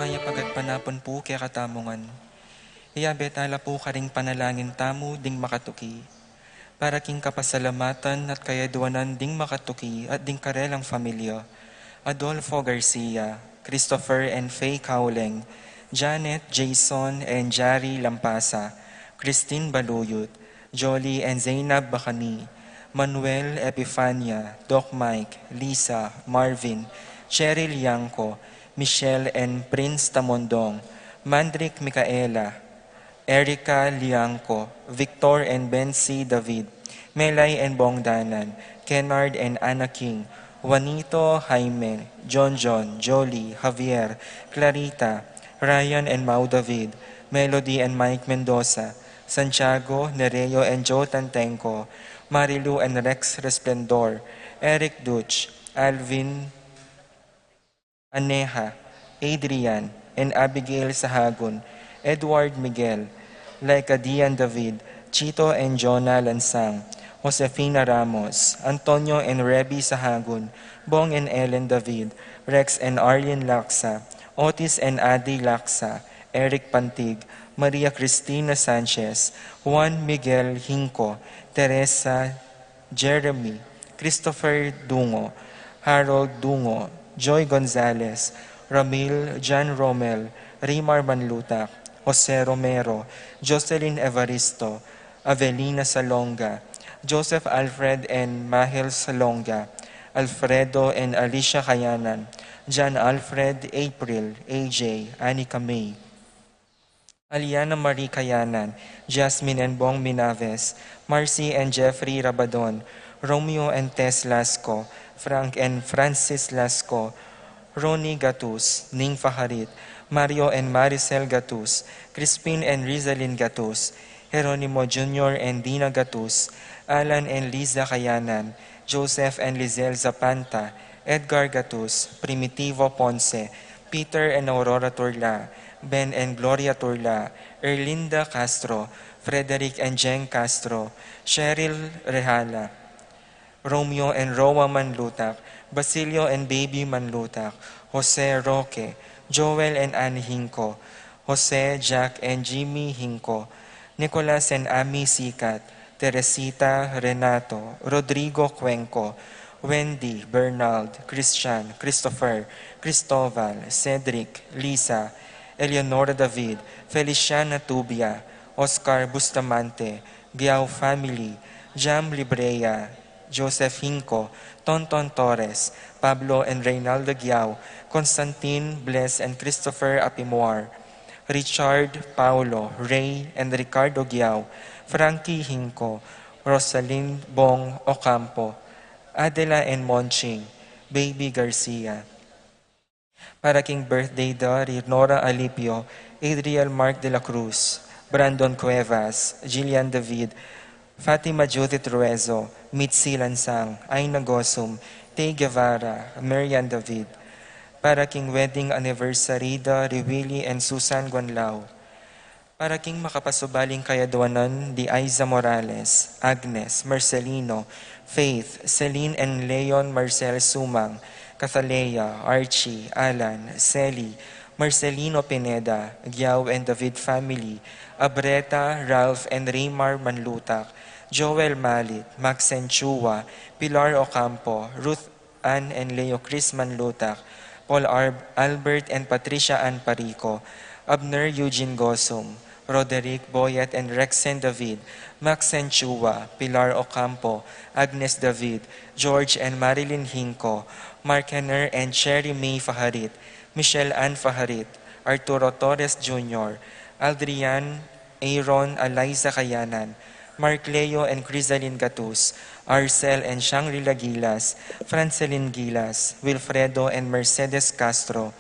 kaya pagat panapon po kaya katamungan. Iya betala po karing panalangin tamo ding makatuki. Para king kapasalamatan at kayaduanan ding makatuki at ding karelang familia. Adolfo Garcia, Christopher and Faye Cowling, Janet, Jason, and Jari Lampasa, Christine Baluyot, Jolie and Zainab Bacani, Manuel Epifania, Doc Mike, Lisa, Marvin, Cheryl Yanko, Michelle and Prince Tamondong, Mandrick Micaela, Erica Liangco, Victor and Ben C. David, Melay and Bongdanan, Kennard and Anna King, Juanito Jaime, John, Jolie, Javier, Clarita, Ryan and Mau David, Melody and Mike Mendoza, Santiago, Nereo and Joe Tantenco, Marilu and Rex Resplendor, Eric Duch, Alvin Aneja, Adrian, and Abigail Sahagun, Edward Miguel, Laika Dian David, Chito and Jonah Lansang, Josefina Ramos, Antonio and Reby Sahagun, Bong and Ellen David, Rex and Arlene Laksa, Otis and Adi Laksa, Eric Pantig, Maria Cristina Sanchez, Juan Miguel Hinco, Teresa Jeremy, Christopher Dungo, Harold Dungo, Joy Gonzalez, Ramil Jan Romel, Rimar Manlutak, Jose Romero, Jocelyn Evaristo, Avelina Salonga, Joseph Alfred and Mahel Salonga, Alfredo and Alicia Kayanan, John Alfred, April, AJ, Anika May, Aliana Marie Kayanan, Jasmine and Bong Minaves, Marcy and Jeffrey Rabadon, Romeo and Tess Lasco, Frank and Francis Lasco, Ronnie Gatus, Ning Faharit, Mario and Maricel Gatus, Crispin and Rizalyn Gatus, Jeronimo Jr. and Dina Gatus, Alan and Liza Kayanan, Joseph and Lizelle Zapanta, Edgar Gatus, Primitivo Ponce, Peter and Aurora Turla, Ben and Gloria Turla, Erlinda Castro, Frederick and Jen Castro, Cheryl Rehala, Romeo and Roa Manlutak, Basilio and Baby Manlutak, Jose Roque, Joel and Annie Hinco, Jose, Jack and Jimmy Hinco, Nicolas and Ami Sikat, Teresita, Renato, Rodrigo Cuenco, Wendy, Bernald, Christian, Christopher, Cristoval, Cedric, Lisa, Eleonora David, Feliciana Tubia, Oscar Bustamante, Giao Family, Jam Librea, Joseph Hinco, Tonton Torres, Pablo and Reynaldo Giao, Constantine, Bless and Christopher Apimoar, Richard, Paulo, Ray and Ricardo Giao, Frankie Hinco, Rosalind Bong Ocampo, Adela and Monching, Baby Garcia. Para king birthday dari Nora Alipio, Adriel Mark de la Cruz, Brandon Cuevas, Jillian David, Fatima Judith Ruezo, Mitzi Lansang, Aina Gosum, Tay Guevara, Marian David. Para king wedding anniversary dari Willie and Susan Guanlao. Para king makapasubaling kayaduanan di Aiza Morales, Agnes, Marcelino, Faith, Celine and Leon Marcel Sumang, Cathalea, Archie, Alan, Selly, Marcelino Pineda, Giao and David family, Abreta, Ralph and Raymar Manlutak, Joel Malit, Maxen Chua, Pilar Ocampo, Ruth Ann and Leo Chris Manlutak, Paul Albert and Patricia Ann Parico, Abner Eugene Gosum, Roderick Boyet and Rexen David, Maxen Chua, Pilar Ocampo, Agnes David, George and Marilyn Hinco, Mark Henner and Cherry May Faharit, Michelle Ann Faharit, Arturo Torres Jr., Aldrian Aaron Eliza Kayanan, Mark Leo and Crisaline Gatus, Arcel and Shangri-La Gilas, Francelin Gilas, Wilfredo and Mercedes Castro,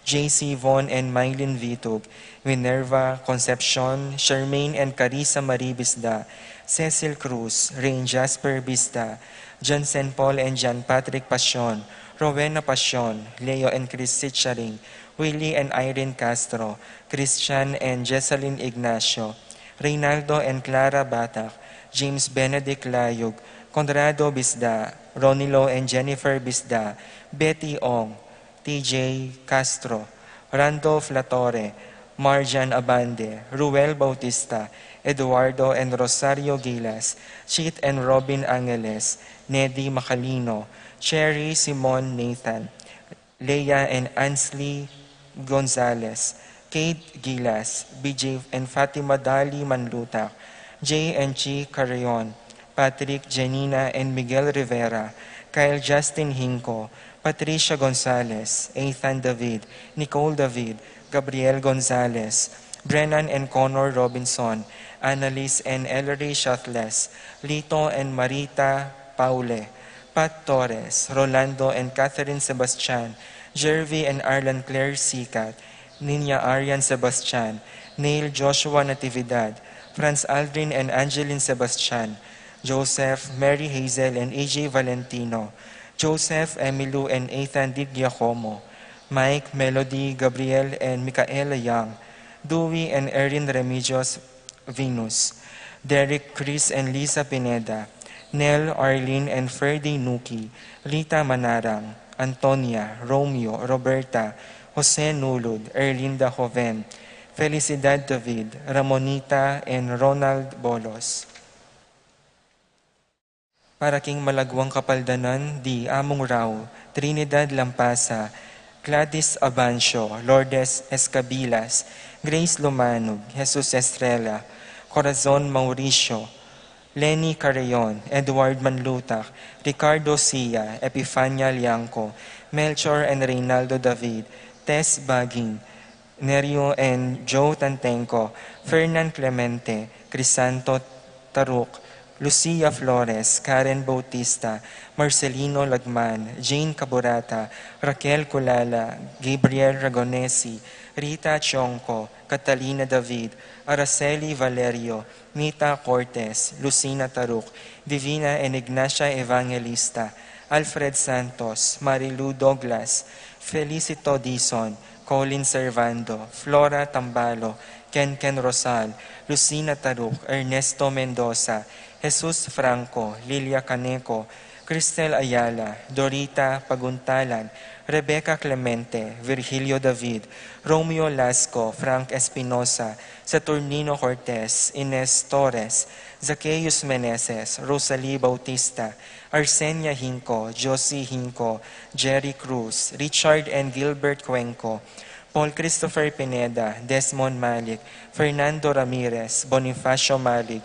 JC Von and Mylene Vitug, Minerva Concepcion, Charmaine and Carissa Marie Bisda, Cecil Cruz, Rain Jasper Bisda, Johnson Paul and John Patrick Pasion, Rowena Pasion, Leo and Chris Sitcharing, Willie and Irene Castro, Christian and Jessalyn Ignacio, Reynaldo and Clara Batak, James Benedict Layug, Conrado Bisda, Ronilo and Jennifer Bisda, Betty Ong, TJ Castro, Randolph Latore, Marjan Abande, Ruel Bautista, Eduardo and Rosario Gilas, Cheat and Robin Angeles, Neddy Macalino, Cherry Simon Nathan, Leia and Ansley Gonzalez, Kate Gilas, BJ and Fatima Dali Manlutak, J and G Carrion, Patrick Janina and Miguel Rivera, Kyle Justin Hinco, Patricia Gonzalez, Ethan David, Nicole David, Gabriel Gonzalez, Brennan and Connor Robinson, Annalise and Ellery Shatles, Lito and Marita Paule, Pat Torres, Rolando and Catherine Sebastian, Jervy and Arlan Claire Sikat, Ninya Arian Sebastian, Neil Joshua Natividad, Franz Aldrin and Angeline Sebastian, Joseph, Mary Hazel and AJ Valentino, Joseph, Emilu and Ethan Di Giacomo, Mike, Melody, Gabriel and Micaela Young, Dewey and Erin Remedios Venus, Derek, Chris and Lisa Pineda, Nell, Arlene and Ferdy Nuki, Rita Manarang, Antonia, Romeo, Roberta, Jose Nulud, Erlinda Joven, Felicidad David, Ramonita and Ronald Bolos. Para king malagwang kapaldanan, di among raw, Trinidad Lampasa, Gladys Abancio, Lourdes Escabilas, Grace Lumanog, Jesus Estrella, Corazon Mauricio, Lenny Carreon, Edward Manlutak, Ricardo Sia, Epifania Liangco, Melchor and Reynaldo David, Tess Baging, Nerio and Joe Tantenco, Fernan Clemente, Crisanto Taruk, Lucia Flores, Karen Bautista, Marcelino Lagman, Jane Caburata, Raquel Culala, Gabriel Ragonesi, Rita Chionco, Catalina David, Araceli Valerio, Nita Cortez, Lucina Taruk, Divina and Ignacia Evangelista, Alfred Santos, Marilu Douglas, Felicito Dizon, Colin Servando, Flora Tambalo, Ken Rosal, Lucina Taruk, Ernesto Mendoza, Jesus Franco, Lilia Caneco, Cristel Ayala, Dorita Paguntalan, Rebecca Clemente, Virgilio David, Romeo Lasco, Frank Espinosa, Saturnino Cortez, Ines Torres, Zacchaeus Meneses, Rosalie Bautista, Arsenia Hinco, Josie Hinco, Jerry Cruz, Richard and Gilbert Cuenco, Paul Christopher Pineda, Desmond Malik, Fernando Ramirez, Bonifacio Malik,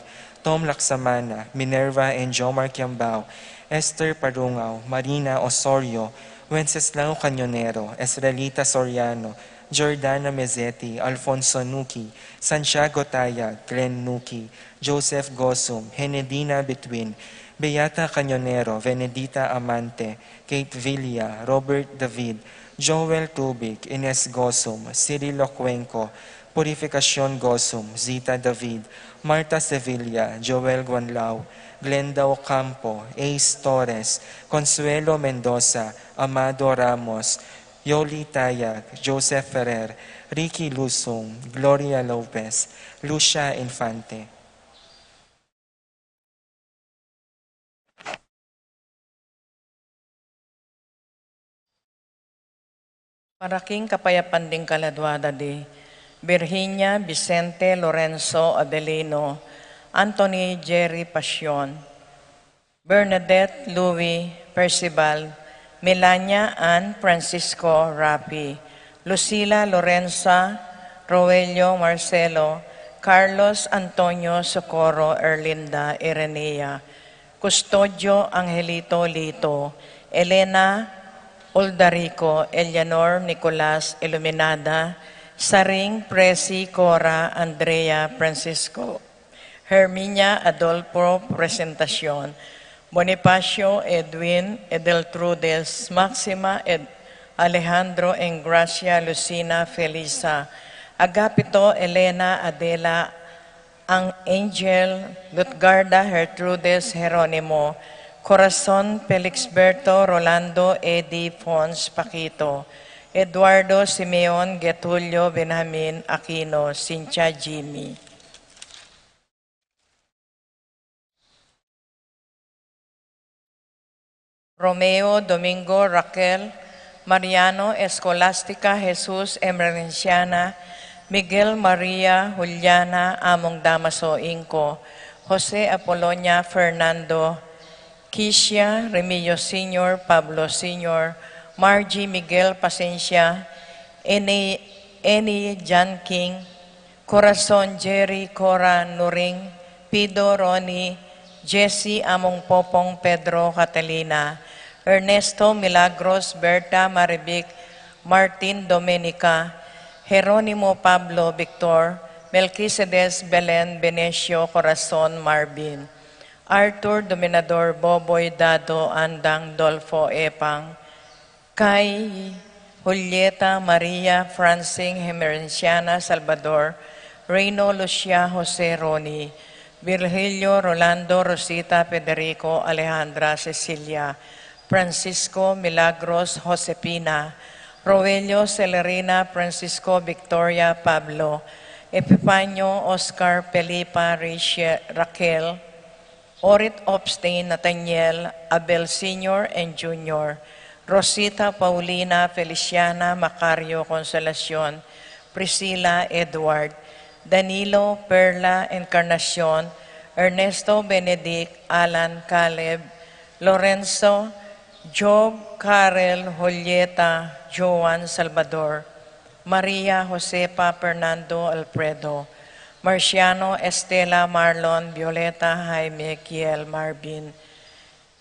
Tom Laksamana, Minerva and Jomar Kiambao, Esther Parungaw, Marina Osorio, Wenceslao Cañonero, Esrelita Soriano, Jordana Mezzetti, Alfonso Nuki, Santiago Tayag, Glenn Nuki, Joseph Gosum, Henedina Betwin, Beata Cañonero, Venedita Amante, Kate Villa, Robert David, Joel Tubig, Ines Gosum, Cirilo Cuenco, Purificación Gosum, Zita David, Marta Sevilla, Joel Guanlao, Glenda Ocampo, Ace Torres, Consuelo Mendoza, Amado Ramos, Yoli Tayag, Joseph Ferrer, Ricky Lusong, Gloria Lopez, Lucia Infante. Paraking kapayapan ding kaladwada di Virginia Vicente Lorenzo Adelino, Anthony Jerry Pasion, Bernadette Louis Percival, Melania Ann Francisco Rapi, Lucila Lorenza Roelio Marcelo, Carlos Antonio Socorro Erlinda Irenea, Custodio Angelito Lito, Elena Oldarico, Eleanor Nicolas Iluminada, Saring Presi Cora Andrea Francisco, Herminia Adolfo Presentacion, Bonifacio Edwin Edeltrudes, Maxima Alejandro Engracia Lucina Felisa, Agapito Elena Adela Angel Lutgarda Gertrudes Jeronimo, Corazon Felixberto Rolando Eddie Fons Paquito, Eduardo Simeon Getulio Benjamin Aquino, Cynthia Jimmy. Romeo Domingo Raquel Mariano Escolastica Jesus Emerenciana, Miguel Maria Juliana Among Damaso Inco, Jose Apolonia Fernando, Kisha Remillo Sr., Pablo Sr., Margie Miguel Pasencia, Eni John King, Corazon Jerry Cora Nuring, Pido Ronnie, Jesse Among Popong Pedro Catalina, Ernesto Milagros Berta Maribic, Martin Domenica, Jeronimo Pablo Victor, Melquisedes Belen Benecio Corazon Marvin, Arthur Dominador Boboy Dado Andang Dolfo Epang, Kay Julieta Maria Francing Hemerenciana Salvador, Reyno Lucia Jose Roni, Virgilio Rolando Rosita Federico Alejandra Cecilia, Francisco Milagros Josepina, Roelio Celerina Francisco Victoria Pablo, Epifanio Oscar Felipa Raquel, Orit Obstain Nathaniel, Abel Sr. and Jr., Rosita Paulina Feliciana Macario Consolacion, Priscilla Edward, Danilo Perla Encarnacion, Ernesto Benedict Alan Caleb, Lorenzo Job Karel Julieta Joan Salvador, Maria Josepa Fernando Alfredo, Marciano Estela Marlon Violeta Jaime Kiel Marvin,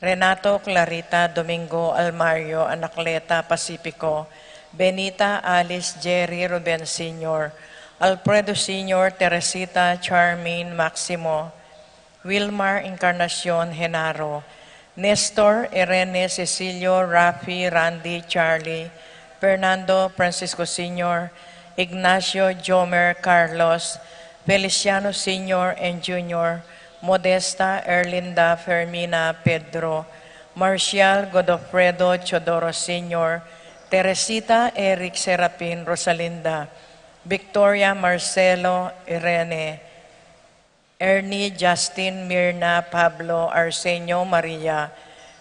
Renato Clarita Domingo Almario Anacleta Pacifico, Benita Alice Jerry Ruben Sr., Alfredo Sr., Teresita Charmaine Maximo, Wilmar Encarnacion Genaro, Nestor Irene Cecilio Rafi Randy Charlie, Fernando Francisco Sr., Ignacio Jomer Carlos, Feliciano Sr. and Jr., Modesta Erlinda Fermina Pedro, Marcial Godofredo Chodoro Sr., Teresita Eric Serapin Rosalinda, Victoria Marcelo Irene, Ernie Justin Mirna Pablo Arsenio Maria,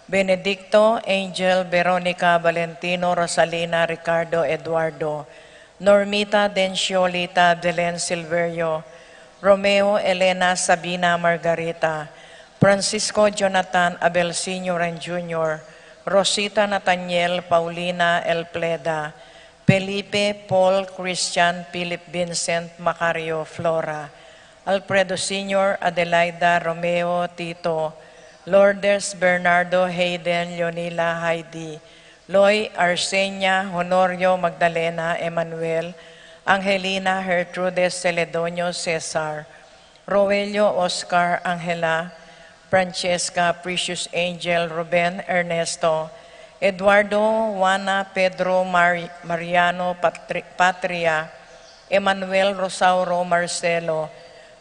Benedicto Angel Veronica Valentino Rosalina Ricardo Eduardo, Normita Denciolita Belen Silverio, Romeo Elena Sabina Margarita, Francisco Jonathan Abel Sr. and Jr., Rosita Nathaniel Paulina Elpleda, Felipe Paul Christian Philip Vincent Macario Flora, Alfredo Sr., Adelaida Romeo Tito, Lourdes Bernardo Hayden Leonila Heidi, Loy Arsenia Honorio Magdalena Emanuel, Angelina Gertrudes Celedonio Cesar, Roelio Oscar Angela, Francesca Precious Angel Ruben Ernesto, Eduardo Juana Pedro Mariano Patria, Emmanuel Rosauro Marcelo,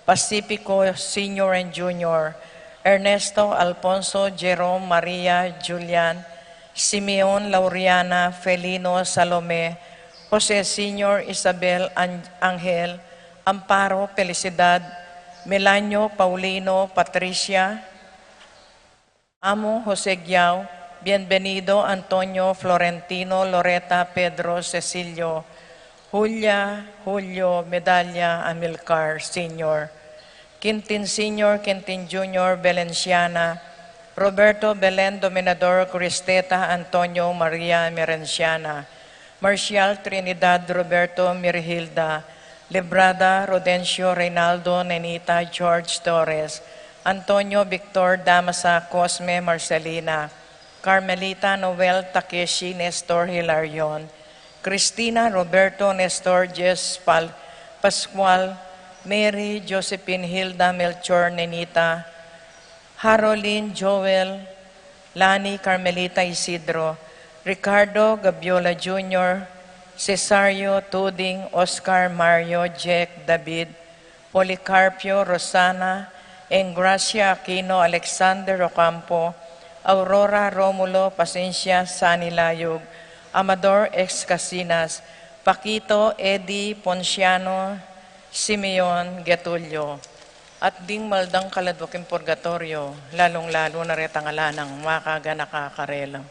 Pacifico Sr. and Jr., Ernesto Alfonso Jerome Maria Julian, Simeon Lauriana Felino Salome, Jose Sr. Isabel Angel, Amparo Felicidad, Melanio Paulino Patricia, Amo Jose Giao, Bienvenido Antonio Florentino Loreta Pedro Cecilio, Julia Julio Medalla Amilcar Sr., Quintin Sr., Quintin Jr., Valenciana, Roberto Belen Dominador Cristeta Antonio Maria Merenciana, Marcial Trinidad Roberto Mirhilda, Librada Rodencio Reynaldo Nenita George Torres, Antonio Victor Damasa Cosme Marcelina, Carmelita Noel Takeshi Nestor Hilarion, Cristina Roberto Nestor Jess Pascual, Mary Josephine Hilda Melchor Nenita, Haroline Joel, Lani Carmelita Isidro, Ricardo Gabiola Jr., Cesario Tuding Oscar Mario Jack David, Policarpio Rosana, Engracia Aquino Alexander Ocampo, Aurora Romulo Pasencia Sanilayog, Amador X. Casinas, Paquito Eddie Ponciano, Simeon Getulio, at ding maldang kaladwaking purgatorio, lalong-lalo na retangalanang makaga nakakarelang.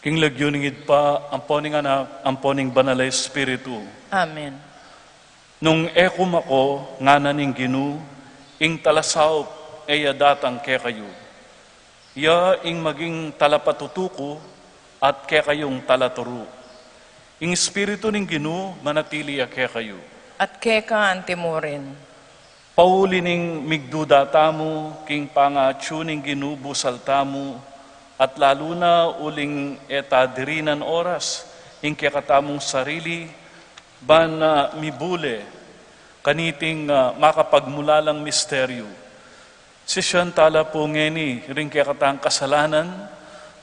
King lagyuningid pa, amponing anak, amponing banalay Espiritu. Amen. Nung ekum ako, nga naning ginu, ing talasaw, eya datang ke kayo. Ya ing maging talapatutuko, at ke kayong talaturo. Ing Espiritu ning ginu, manatili a ke kayo. At keka antimurin. Pauli ning migduda tamo, king pangatsu ning ginu, busal tamo, at lalo na uling etadirinan oras, ing kakatamong sarili, ban mibule, kaniting makapagmulalang misteryo. Si Shantala po ngeni, ring kakatang kasalanan,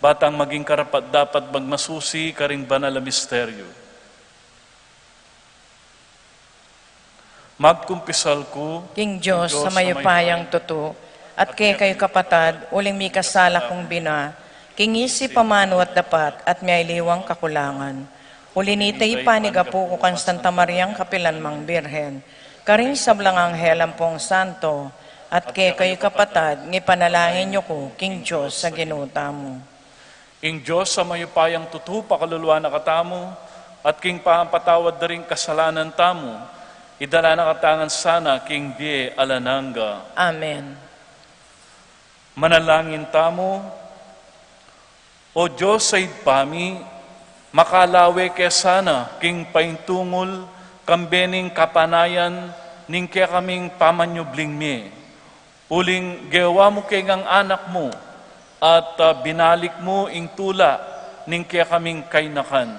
batang maging karapat dapat magmasusi, karing banal na misteryo. Magkumpisal ko, King Diyos sa mayupayang tuto, at kay kayo kapatad, uling mi kasala kong bina, king isi pamano at dapat, at may liwang kakulangan. Ulinitay paniga po ko kan Santa Mariang Kapilan Mang Birhen, karing sablang anghelang pong santo, at kay kayo kapatad, ngipanalangin niyo ko, King Diyos sa ginuta mo. ing Diyos sa mayupayang tutu, pakaluluwa na katamo, at king paampatawad na rin kasalanan tamo, idala na katangan sana, king die alananga. Amen. Manalangin tamo, o Diyos sa idpami, makalawe kaya sana, king paintungol, kambening kapanayan, ning kaya kaming pamanyubling mi. Uling gawa mo kay ngang anak mo, at binalik mo ing tula, ning kaya kaming kainakan.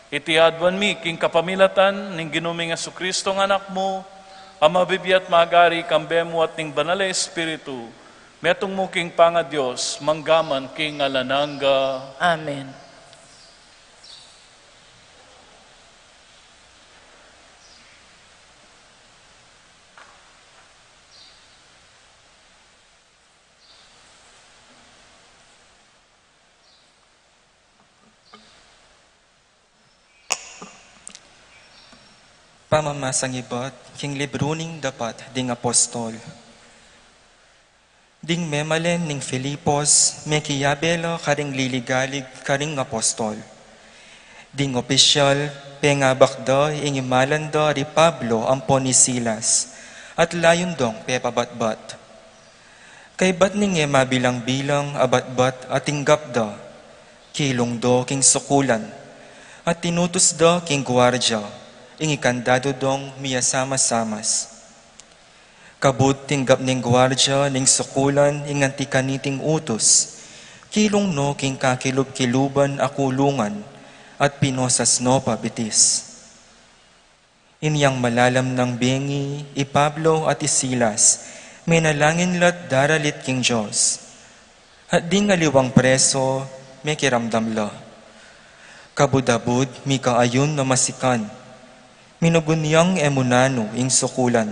Itiadwan mi, king kapamilatan, ning ginuming Jesucristo ng anak mo, ang mabibiyat magari, kambe mo at ning banal na Espiritu, metong mo king panga Diyos, manggaman king alananga. Amen. Pamamasang ibot, king libruning dapat ding apostol. Ding memalen ning Filipos, may kiyabelo karing liligalig karing apostol. Ding opisyal, pengabakdo, ingimalando ri Pablo ampon ni Silas, at layon dong pepabatbat. Kay bat ning mabilang-bilang abatbat at tinggapda, kilong do king sukulan, at tinutos do king gwardya, ingikandado dong miyasama-samas. Kabut tinggap ning gwardya ning sukulan inganti kaniting utos, kilong no king kakilub-kiluban akulungan at pinosas no pabitis. Inyang malalam ng bengi, Pablo at Silas, may nalangin lat daralit king Diyos. At di ngaliwang preso, may kiramdam la. Kabudabud, mi kaayon na masikan, minugunyang emunano ing sukulan.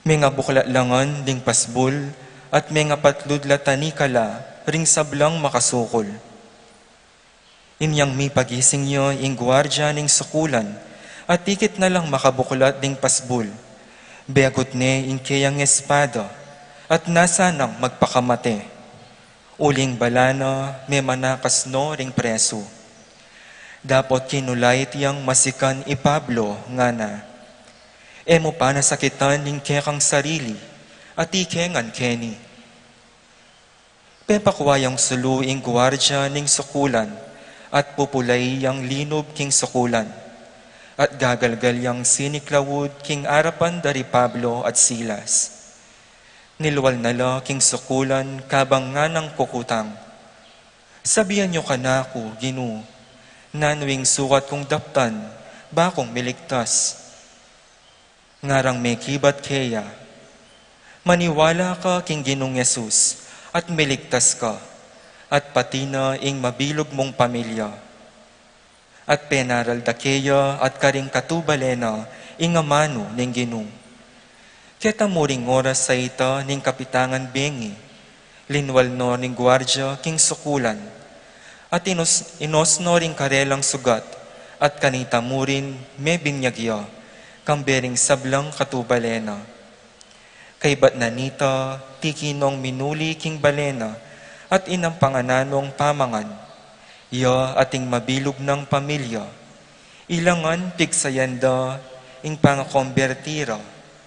May nga buklatlangan ding pasbul at may nga patludlatani kala ring sablang makasukol. Inyang mi pagising nyo ing gwardya ning sukulan at tikit na lang makabuklat ding pasbul. Beagot ne ing kayang espada at nasa nang magpakamate. Uling balana may manakas no ring preso. Dapat kinulayit yang masikan Pablo nga na, emo pa nasakitan ning kekang sarili at ikengan keni. Pepakwayang sulu ing gwardya ning sukulan at pupulay yang linob king sukulan at gagalgal yang siniklawud king arapan dari Pablo at Silas. Nilwal nala king sukulan kabang nga ng kukutang. Sabihan nyo ka na ako, Ginu, nanwing sukat kong daptan, bakong miligtas. Ngarang may kibat kaya, maniwala ka king Ginong Yesus, at miligtas ka, at pati na ing mabilog mong pamilya. At penaral da kaya at karing katubalena, ing amano ning Ginong. Keta muring oras sa ita ning kapitangan bengi, linwal no ning gwardya king sukulan, at inosno ring karelang sugat, at kanita mo rin may binyagya, kambering sablang katubalena. Kay bat nanita, tikinong minuli king balena, at inang pangananong pamangan, Ya ating mabilog ng pamilya, ilangan pigsayanda ing pangakombertira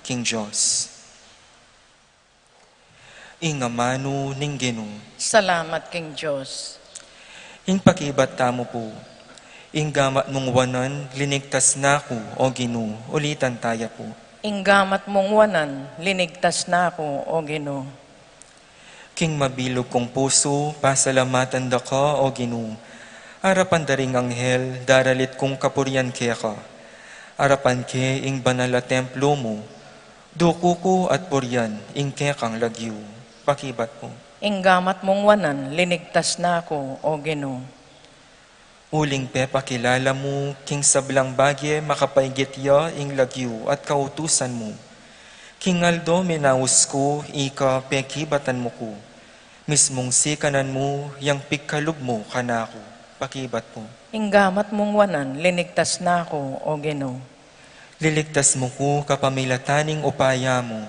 king Diyos. Ingamano ning Ginoo, Salamat king Diyos. ing pakibat tamo po, ing gamat mong wanan, linigtas na ko, o Ginoo, ulitan taya po. Inggamat mong wanan, linigtas na ako, O Ginoo. King mabilog kong puso, pasalamatan da ka, o Ginoo. Arapan daring anghel, daralit kong kapuryan kaya ka. Arapan ke ing banal a templo mo, duko ko at puryan, ing kaya kang lagyo. Pakibat po. Inggamat mong wanan, linigtas na ako, O Ginoo. Uling pe pakilala mo, king sablang bagye, makapaigit ya, ing lagyo at kautusan mo. King Aldo minaus ko, ika pekibatan mo ko. Mismong sikanan mo, yang pigkalog mo kanako. Pakibat po. Inggamat mong wanan, linigtas na ako, O Ginoo. Liligtas mo ko kapamilataning upaya mo.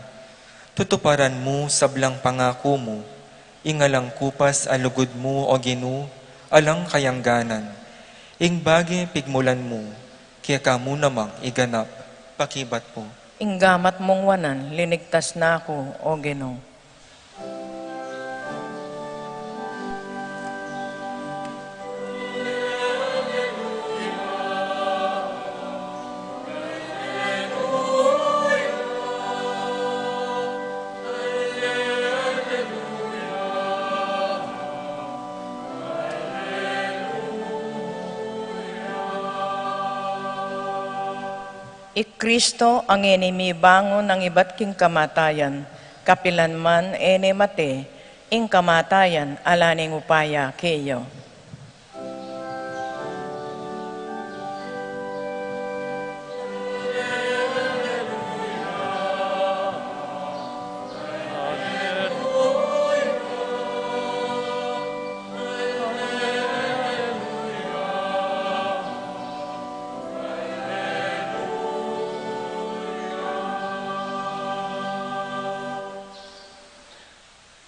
Tutuparan mo sablang pangako mo. Ingalang kupas alugod mo, O Ginoo, alang kayangganan. Ing bagay pigmulan mo, kaya ka mo namang iganap. Pakibat po. Inggamat mong wanan, linigtas na ako, O Ginoo. Ikristo ang enemi bangon ng iba't king kamatayan, kapilan man ene mate, ing kamatayan alaning upaya keyo.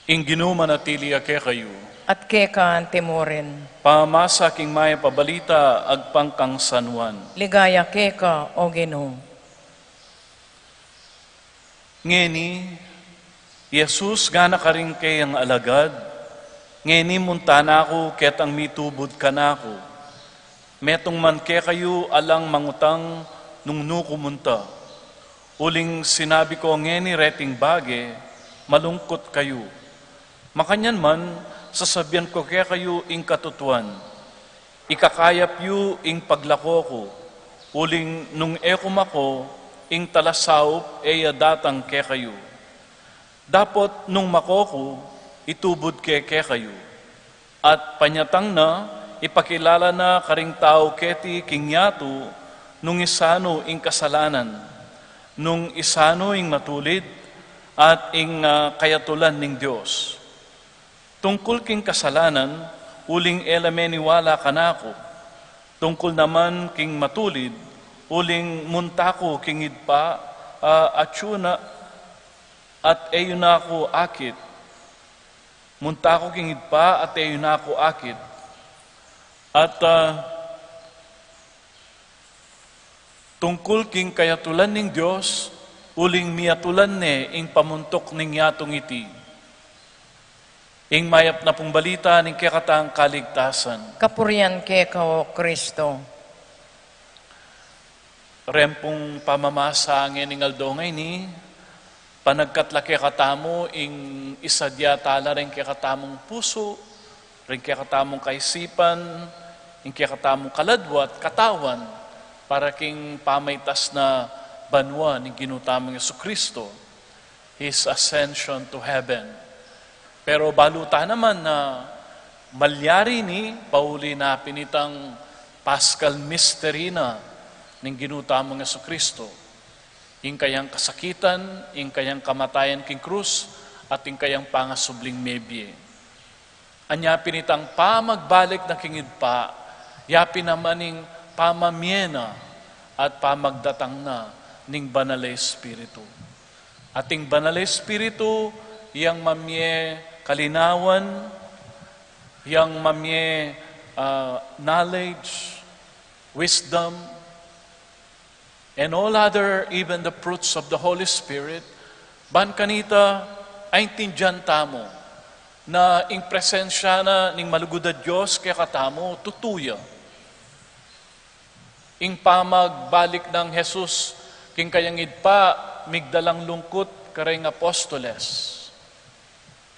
Ing ginumanatili ake kayo, At keka ang timorin, pamasa king maya pabalita agpangkang sanwan. ligaya keka, O Ginoo. Ngeni, Jesus gana ka rin kay ang alagad, ngeni muntana ko ket ang mitubod ka na ko. Metong man ke kayo alang mangutang nung nukumunta. Uling sinabi ko ngeni reting bage, malungkot kayo. Makanyan man, sasabihan ko kaya kayo ing katutuan. Ikakayap yu ing paglako ko. Uling nung ekum ako, ing talasaup eya datang kaya kayo. Dapat nung makoko, itubod kaya kayo. At panyatang na, ipakilala na karing tao keti kingyatu, nung isano ing kasalanan, nung isano ing matulid, at ing kayatulan ning Diyos. Tungkol king kasalanan, uling elemeniwala kanako. Tungkol naman king matulid, uling muntako king idpa, atsuna, at eyo na ako akit. Muntako king idpa, at eyo na ako akit. At tungkol king kayatulan ning Diyos, uling miyatulan ne ing pamuntok ning yatong iti. Ing mayap na pong balita ning kekatang kaligtasan. Kapurian keka, O Kristo. Rempong pamamasa ang ning aldongay ni, panagkatlake katamo ing isadya tala rin kekatamong puso, rin kekatamong kaisipan, ing kekatamong kaladwat, katawan, para king pamaytas na banwa ni ginutamang Jesucristo, His ascension to heaven. Pero baluta naman na malyari ni pauli na pinitang Paschal Mystery na ng ginutamang Jesucristo. Ing kayang kasakitan, ing kayang kamatayan king krus, at ing kayang pangasubling mebye. Anya pinitang pamagbalik na kingid pa, yapi naman ing pamamyena at pamagdatang na ning Banal Espiritu. Ating Banal Espiritu, yang mamye kalinawan, yang mamye knowledge, wisdom, and all other, even the fruits of the Holy Spirit, ban kanita ay intindihan tamo na ing presensya na ning malugod a Diyos kaya katamo tutuya. Ing pamagbalik ng Jesus, king kayangid pa, migdalang lungkot kareng apostoles.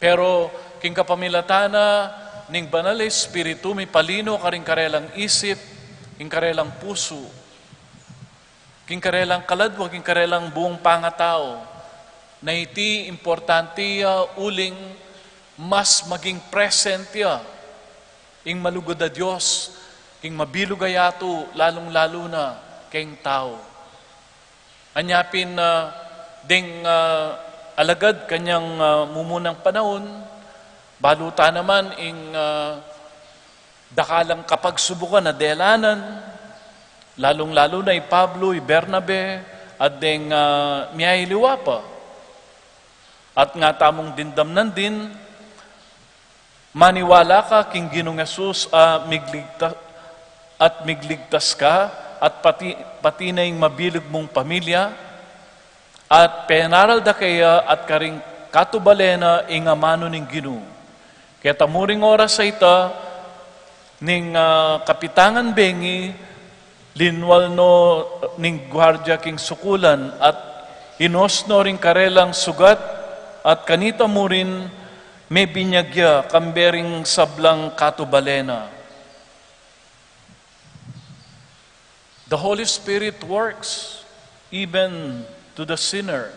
Pero king kapamilatana, ning banal Espiritu, may palino karing karelang isip, king karelang puso, king karelang kaladwa, king karelang buong pangatao, na iti importante uling mas maging present ya, ing malugod a Diyos, king mabilog ayato, lalong-lalo na kayong tao. Anyapin na ding alagad kanyang mumunang panahon, baluta naman ing dakalang kapagsubukan na delanan, lalong-lalo na Pablo, Bernabe, at ding miyay liwapa. At nga tamong dindamnan din, maniwala ka king Ginoong Hesus migligtas ka, at pati na yung mabilog mong pamilya, at penaral da kaya at karing katubalena ing amano ning Ginoo. Kaya tamuring oras sa ita, ning kapitangan bengi, linwal no ning gwardya king sukulan, at inosno ring karelang sugat, at kanita mo rin may binyagya kambering sablang katubalena. The Holy Spirit works even to the sinner.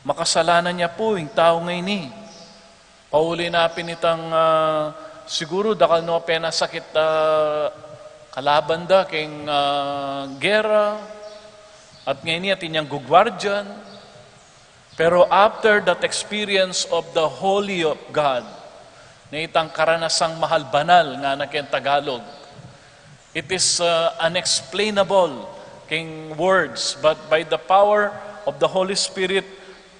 Makasalanan niya po yung tao ngayon ni. Pauli na pinitang siguro dakal no pena sakit kalaban da king gera, at ngayon niya tinyang gugwardyan. Pero after that experience of the Holy of God, na itang karanasang mahal banal nga na ken Tagalog, it is unexplainable king words, but by the power of the Holy Spirit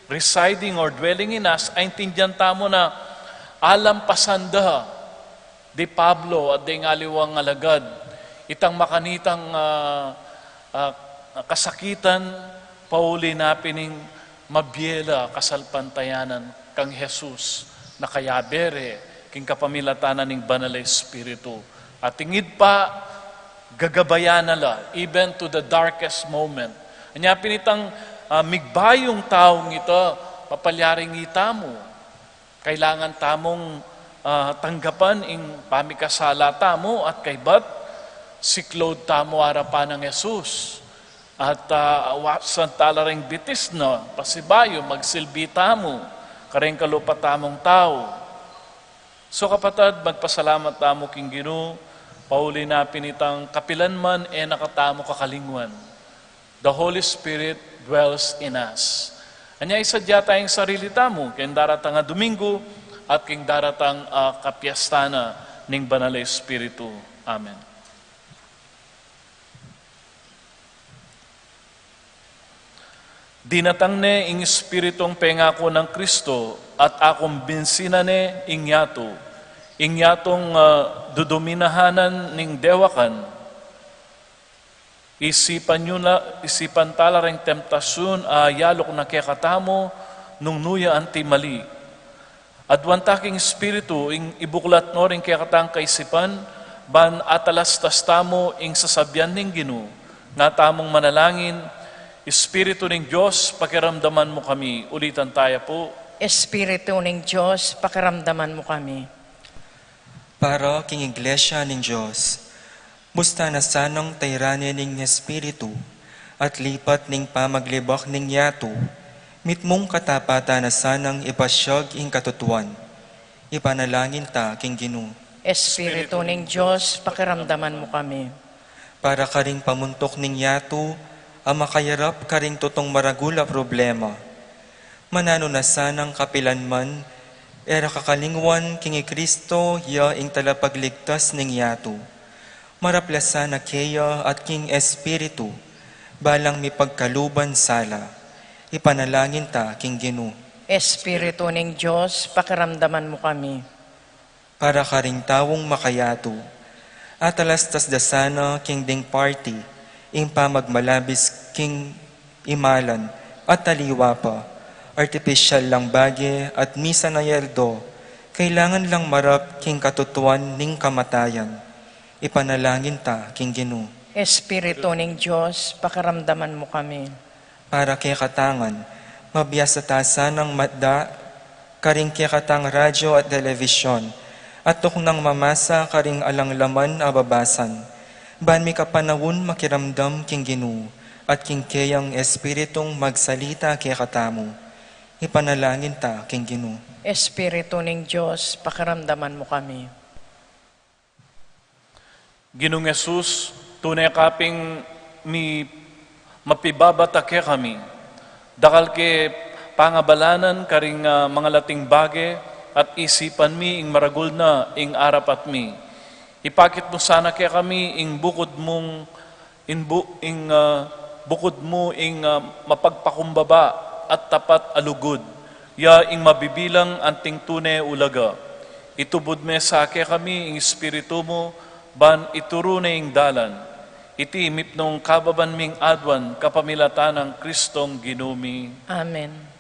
residing or dwelling in us, ay intindihan tamo na alampasanda di Pablo at di ngaliwang alagad, itang makanitang kasakitan, pauli na pining mabiela kasalpantayanan kang Jesus na kayabere king kapamilatanan ning banal na Espiritu. At tingid pa, gagabayan nala, even to the darkest moment. Anya pinitang migbayong taong ito, papalyaring ita mo. Kailangan tamong tanggapan ing pamikasala tamo at kaybat siklod tamo harapan ng Jesus. At awasan talaring bitis na pasibayo, magsilbi tamo, kareng kalupatamong tao. So kapatid, magpasalamat tamo king Ginoo, pauli na pinitang kapilanman nakatamo kakalingwan. The Holy Spirit dwells in us. Anya isadya tayong sarili tamo, ken daratang Domingo at king daratang kapiastana ning banal na Espiritu. Amen. Dinatang ne ing Espiritong pengako ng Kristo at akong binsinane ingyato. Ingyatong duduminahanan ning dewakan. Isipan tala ring temptasyon yalok na kekatamo nung nuya anti mali. Adwantaking Espiritu ing ibuklat no ring kekatang kaisipan ban atalas tastamo ing sasabyan ning Ginoo nga tamong manalangin. Espiritu ng Diyos, pakiramdaman mo kami. Ulitan tayo po. Espiritu ng Diyos, pakiramdaman mo kami. Para king Iglesia ning Diyos, musta na sanang tayrani ning Espiritu, at lipat ning pamaglibak ning yato, mitmong katapatan na sanang ipasyag ing katutuan. Ipanalangin ta king Ginoo. Espiritu ng Diyos, pakiramdaman mo kami. Para karing pamuntok ning yato, ang makayarap karing tutong maragula problema. Manano na sanang kapilanman, era kakalingwan kingi Kristo ya ing talapagligtas ning yato. Maraplasan na keya at king Espiritu, balang mi pagkaluban sala. Ipanalangin ta king Ginoo. Espiritu ng Diyos, pakiramdaman mo kami. para ka ring tawong makayato. At alas tas dasana king ding party, ing pamagmalabis king imalan at taliwa pa. Artificial lang bagi at misa na yeldo, kailangan lang marap king katutuan ning kamatayan. Ipanalangin ta king Ginoo. Espiritu ning Diyos, pakiramdaman mo kami. Para kay katangan, mabiyasa tasa ng matda, karing kay katang radyo at telebisyon, at tuknang mamasa karing alang laman ababasan. Ban mi kapanawon makiramdam king Ginoo, at king kayang espiritong magsalita kay katamo. Ipanalangin ta king Ginoo. Espiritu ning Diyos, pakiramdaman mo kami. Ginoong Yesus, tunay kaping mapibabata ke kami. Dakal ke pangabalanan karing mga lating bage at isipan mi ing maragul na ing arapat mi. Ipakit mo sana ke kami ing bukod mong bukod mo ing mapagpakumbaba at tapat alugod. Ya ing mabibilang anting tunay ulaga. Itubod me sa ke kami ing espiritu mo ban ituro na ing dalan. Iti mipnong kababan ming adwan kapamilatan ng Kristong Ginumi. Amen.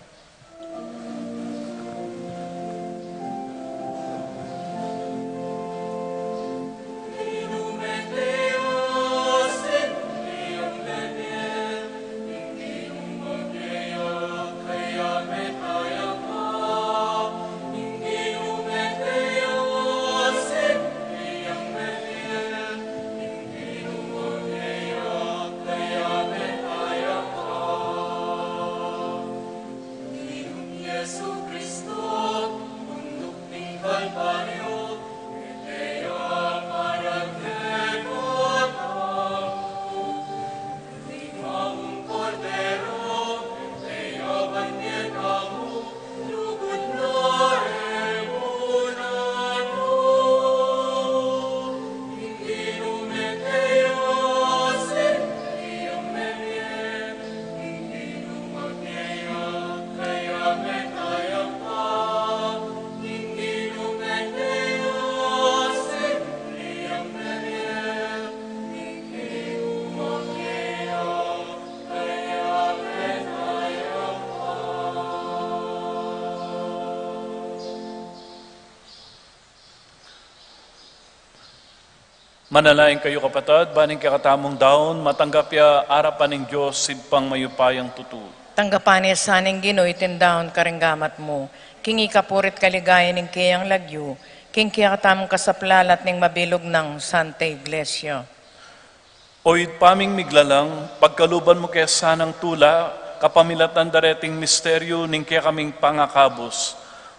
Manalain kayo kapatid, baning kakatamong daon, matanggap ya arapan ng Diyos, sidpang mayupayang tutu. Tanggapan niya saning Ginoo itindaon karinggamat mo. Kingi kapurit kaligaya ning kiyang lagyo. King kiyakatamong kasaplalat ning mabilog ng Santa Iglesia. Oid paming miglalang, pagkaluban mo kaya sanang tula, kapamilatan dareting misteryo ning kaya kaming pangakabos.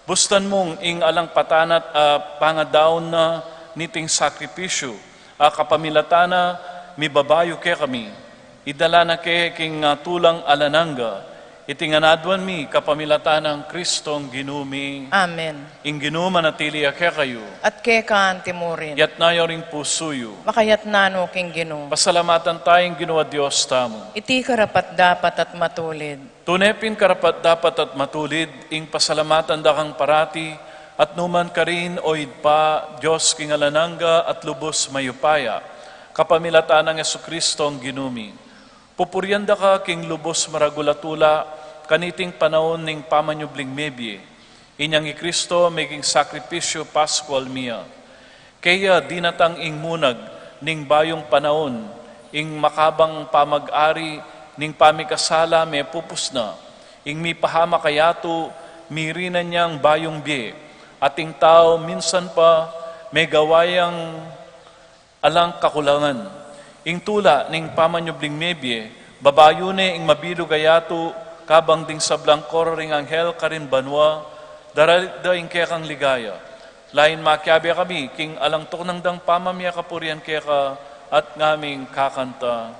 Bustan mong ing alang patanat pangadaon na niting sakripisyo, kapamilatana mi babayo ke kami. Idala na ke king tulang alananga, itinganadwan mi kapamilatan ng Kristong Ginumi. Amen. Ing Ginuma natili ke kayo, At kay kaan timurin. yat nayo ring pusuyo. Makayat nano king Ginoo. Pasalamatan tayong ginawa Diyos tamo. Iti karapat dapat at matulid. Tunepin karapat dapat at matulid, ing pasalamatan dakang parati, at numan ka rin, oid pa, Diyos kingalananga at lubos mayupaya, kapamilatan ng Jesucristong Ginumi. Pupuryanda ka king lubos maragulatula, kaniting panahon ning pamanyubling mebye, inyang i Kristo maging sakripisyo Pascual mia. Kaya dinatang ing munag, ning bayong panahon, ing makabang pamag-ari, ning pamikasala may pupusna, ing mi pahama kayato, mirinan niyang bayong biye, ating tao minsan pa may gawayang alang kakulangan. Ing tula ning pamanyubling mebye, babayo ne ing mabilog ayato, kabang ding sablang ring anghel karin banwa, darada ing kaya kang ligaya. Lain makiabi kami, king alang tuknang dang pamamya kapurian kaya ka, at ngaming kakanta.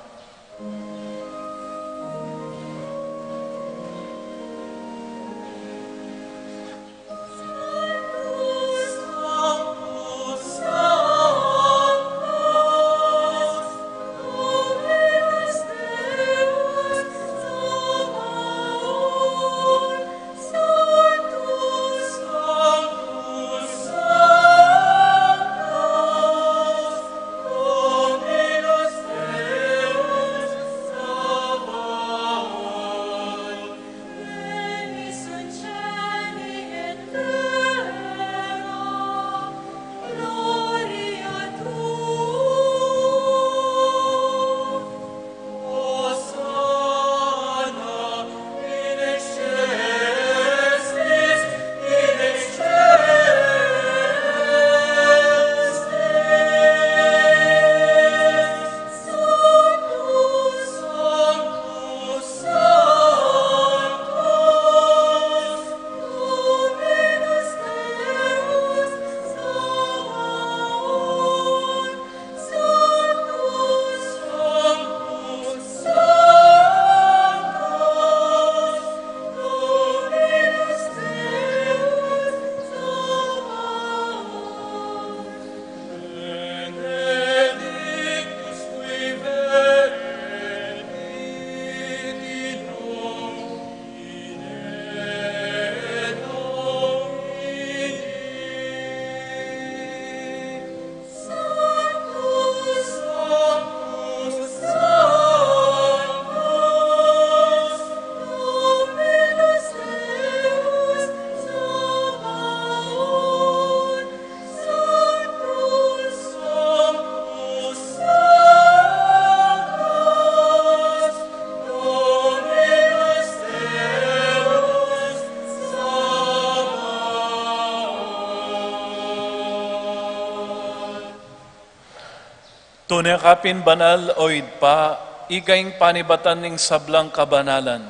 Tunay kapin banal oid pa, igaing panibatan ning sablang kabanalan.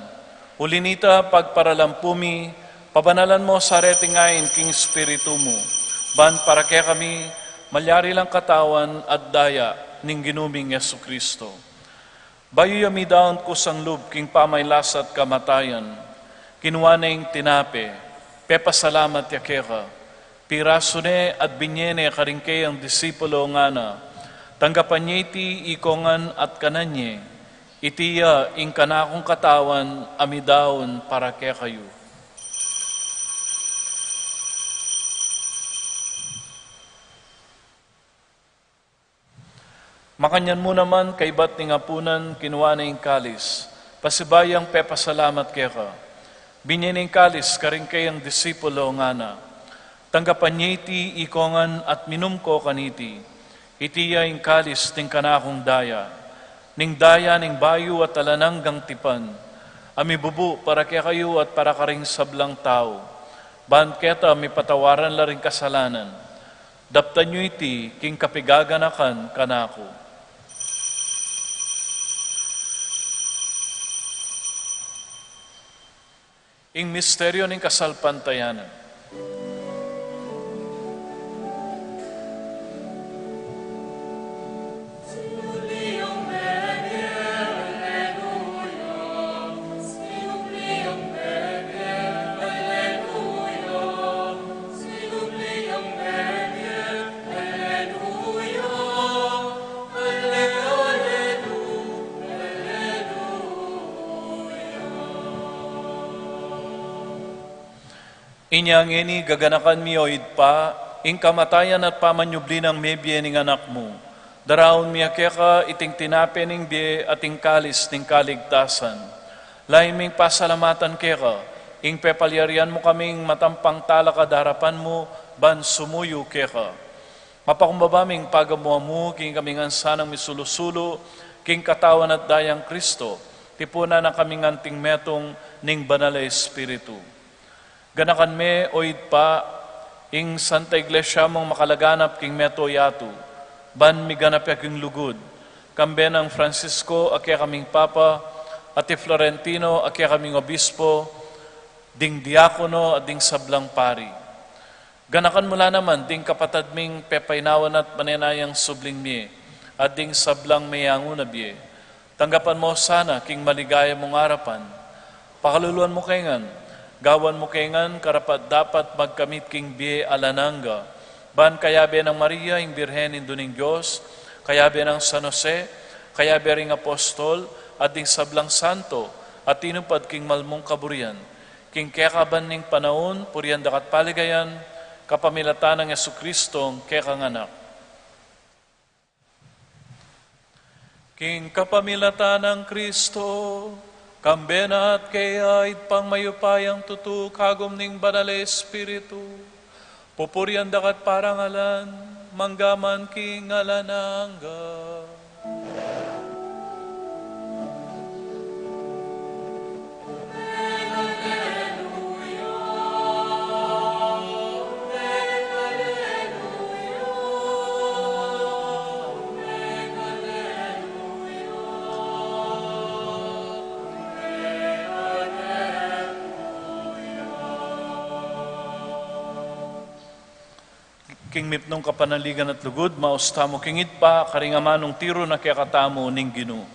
Ulinita pagparalampumi, pabanalan mo sa retingain king spiritu mo. Ban para kaya kami, malyari lang katawan at daya ning ginuming Yesu Kristo. Bayo yami daon ko sang lub king pamaylas at kamatayan. Kinuha na yung tinape, pepasalamat ya keka. Piraso ne at binyene karingke ang disipulo nga na. Tanggapan niya iti ikongan at kananye, itiya ing kanakong katawan amidaon para kaya kayo. Makanyan mo naman kay bat ni ngapunan kinuha na yung kalis, pasibayang pepasalamat kaya ka. Binyaning kalis karing kayang disipulo nga na. Tanggapan niya iti ikongan at minum ko kaniti, itiya ing kalis ting kanakong daya, ning daya ning bayu at alananggang tipan, ami bubu para kaya kayo at para karing sablang tao, ban keta mi patawaran la ring kasalanan, daptan nyo iti king kapigaganakan kanako. Ing misteryo ning kasalpantayanan. Inyang ini gaganakan mi oid pa, ing kamatayan at pamanyubli ng mebye ning anak mo. Daraon mi akeka iting tinape ning bie at ing kalis ning kaligtasan. Laiming pasalamatan keka, ing pepalyarian mo kaming matampang talaka darapan mo, ban sumuyo keka. Mapakumbabaming pagamuha mo, king kaming ansanang misulusulo, king katawan at dayang Kristo, tipuna na kaming anting metong ning banal na Espiritu. Ganakan me oid pa, ing Santa Iglesia mong makalaganap king meto yatu, ban mi ganap yaking lugod, kambe ng Francisco akya kaming Papa, ati Florentino akya kaming Obispo, ding diakono at ding sablang pari. Ganakan mula naman, ding kapatad ming pepainawan at manenayang subling mi, at ding sablang mayanguna biye. Tanggapan mo sana king maligaya mong harapan, pakaluluan mo kaingan, gawan mo kaingan karapat dapat magkamit king biye alananga. Ban kayabe ng Maria, ing Birhen induning Diyos, kayabe ng San Jose, kayabe ring Apostol, at ding sablang santo, at tinupad king malmong kaburian. King kekaban ning panahon, purian dakat paligayan, kapamilatan ng Yesu Kristong kekanganak. King kapamilatan ng Kristo, kambena at kaya pang mayupayang tutu kagom ning banal Espiritu. Pupurian dakat parangalan, manggaman king alanangga. King mipnong kapanaligan at lugod, maustamo kingit pa, karingamanong tiro na kaya katamo ning Ginoo.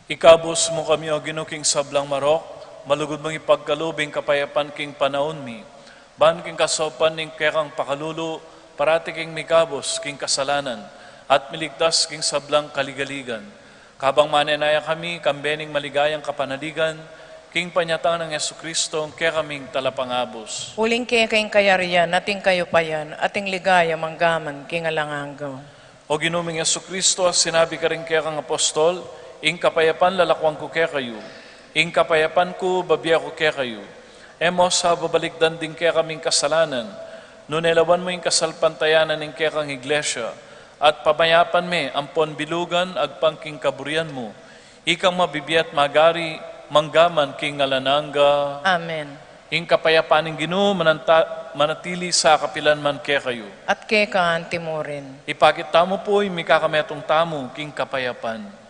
Ikabos mo kami o ginuking sablang marok, malugod mong ipagkalubing kapayapan king panahon mi. Ban king kasopan ning kekang pakalulu, parati king mikabos king kasalanan, at miligtas king sablang kaligaligan. Kabang manenaya kami, kambening maligayang kapanaligan, king panyatang ng Yesu Kristo, ang kaya kaming talapangabos. Uling kayong kayarian, ating kayo payan, ating ligaya manggaman, king alangagaw. O ginuming Yesu Kristo, sinabi ka rin kaya kang apostol, ing kapayapan lalakwang ko kaya kayo, ing kapayapan ko babiya ko kaya kayo. Emos sa babalikdan din kaya kaming kasalanan, nunelawan mo ing kasalpantayanan ing kaya kang iglesia, at pamayapan me ampon bilugan agpangking kaburian mo, ikang mabibiyat magari, manggaman king alananga. Amen. Ing kapayapan ng Ginoo manatili sa kapilan man kaya kayo. At kay kaan timurin. Ipakita mo po yung mikakametong tamo king kapayapan.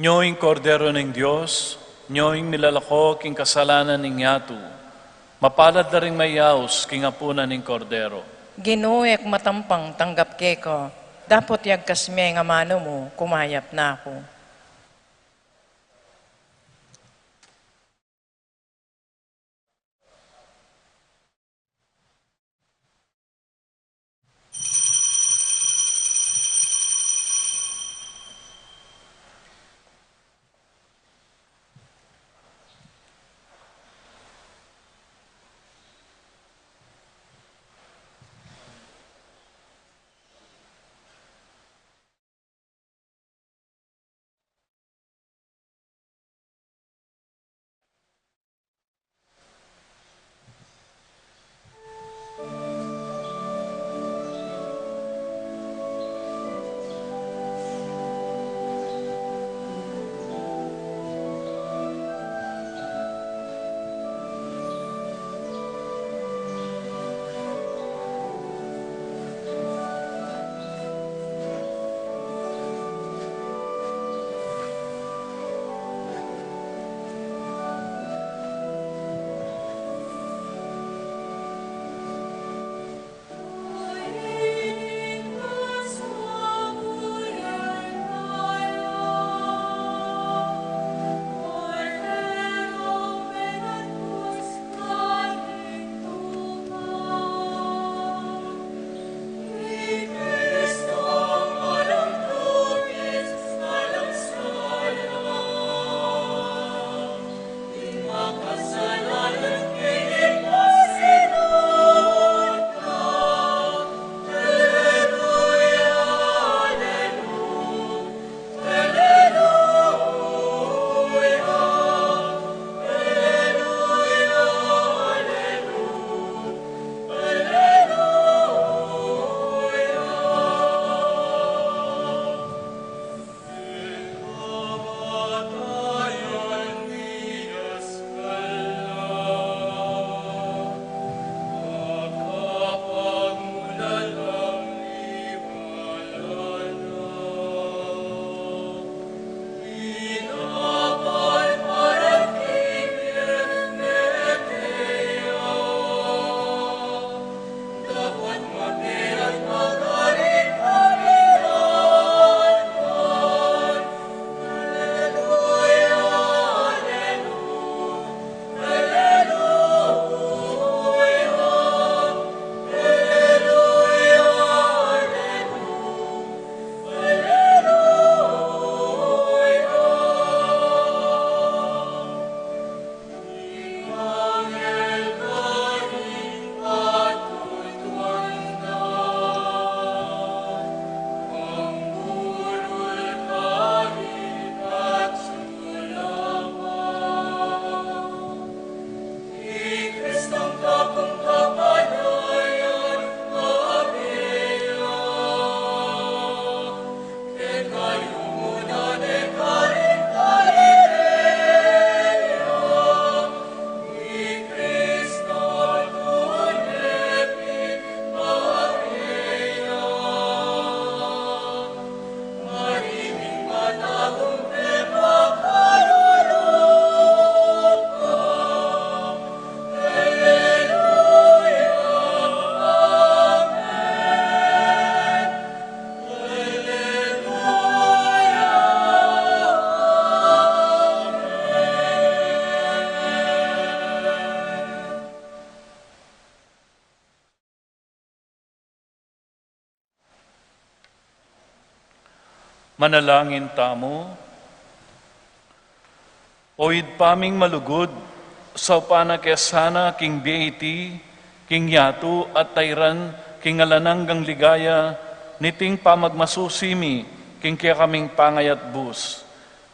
Nyoing kordero ng Diyos, nyoing nilalako king kasalanan ng yatu, mapalad na rin mayaos king apunan ng kordero. Ginuek matampang tanggap keko, dapot yagkas me nga mano mo, kumayap na ako. Manalangin tamo. Oid paming malugod, sa panakesana king beiti, king yatu at tayran, king alananggang ligaya, niting pamagmasusimi, king kaya kaming pangayat bus.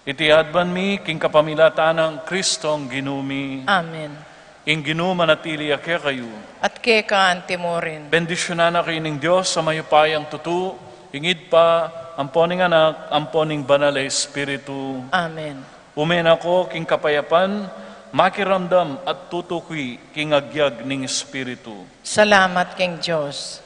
Itiadban mi, king kapamilatanang Kristong ginumi. Amen. Ing ginuma natili ake kayo. At kay kaanti mo rin. Bendisyonan na kayo ng Diyos sa mayupayang tutu, ingid pa, amponing anak, amponing banal na Espiritu. Amen. Umen ako king kapayapan, makiramdam at tutukoy king agyag ning Espiritu. Salamat king Diyos.